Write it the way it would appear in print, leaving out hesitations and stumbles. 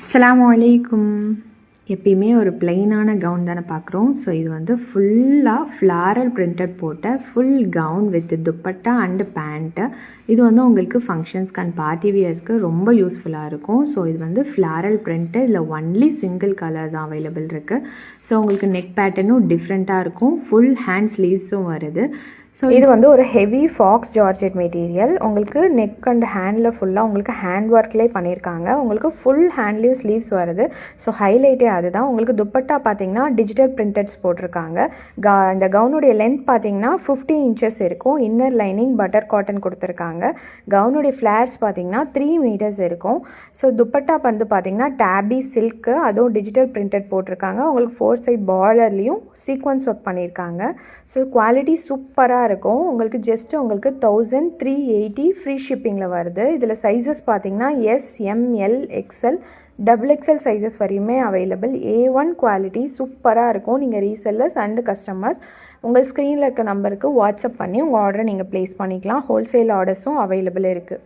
அஸ்ஸலாமு அலைக்கும். எப்பயுமே ஒரு பிளெயினான கவுன் தானே பார்க்குறோம். ஸோ இது வந்து ஃபுல்லாக ஃப்ளாரல் பிரிண்டட் போட்ட full gown with dupatta and pant. இது வந்து உங்களுக்கு ஃபங்க்ஷன்ஸ்க்கு அண்ட் பார்ட்டி வியர்ஸ்க்கு ரொம்ப யூஸ்ஃபுல்லாக இருக்கும். ஸோ இது வந்து ஃப்ளாரல் பிரிண்ட்டு, இதில் ஒன்லி சிங்கிள் கலர் தான் அவைலபிள் இருக்குது. ஸோ உங்களுக்கு நெக் பேட்டர்னும் டிஃப்ரெண்ட்டாக இருக்கும். ஃபுல் ஹேண்ட் ஸ்லீவ்ஸும் வருது. ஸோ இது வந்து ஒரு ஹெவி ஃபாக்ஸ் ஜார்ஜெட் மெட்டீரியல். உங்களுக்கு நெக் அண்ட் ஹேண்டில் ஃபுல்லாக உங்களுக்கு ஹேண்ட் ஒர்க்லேயே பண்ணியிருக்காங்க. உங்களுக்கு ஃபுல் ஹேண்ட்லேயும் ஸ்லீவ்ஸ் வருது. ஸோ ஹைலைட்டே அதுதான். உங்களுக்கு துப்பட்டா பார்த்தீங்கன்னா டிஜிட்டல் பிரிண்டட்ஸ் போட்டிருக்காங்க. இந்த கவுனுடைய லென்த் பார்த்தீங்கன்னா 50 inches இருக்கும். இன்னர் லைனிங் பட்டர் காட்டன் கொடுத்துருக்காங்க. கவுனுடைய ஃப்ளார்ஸ் பார்த்தீங்கன்னா 3 meters இருக்கும். ஸோ துப்பட்டா வந்து பார்த்தீங்கன்னா டேபி சில்க்கு, அதுவும் டிஜிட்டல் பிரிண்டட் போட்டிருக்காங்க. உங்களுக்கு 4 side பார்டர்லேயும் சீக்வன்ஸ் ஒர்க் பண்ணியிருக்காங்க. ஸோ குவாலிட்டி சூப்பராக இருக்கும். உங்களுக்கு ஜஸ்ட் உங்களுக்கு 1380 ஃப்ரீ ஷிப்பிங்கில் வருது. இதில் சைஸஸ் பார்த்தீங்கன்னா S, M, L, XL, XXL sizes வரையுமே அவைலபிள். A1 குவாலிட்டி சூப்பராக இருக்கும். நீங்கள் ரீசெல்லர்ஸ் அண்டு கஸ்டமர்ஸ் உங்கள் ஸ்க்ரீனில் இருக்க நம்பருக்கு வாட்ஸ்அப் பண்ணி உங்கள் ஆர்டரை நீங்கள் ப்ளேஸ் பண்ணிக்கலாம். ஹோல்சேல் ஆர்டர்ஸும் அவைலபிள் இருக்குது.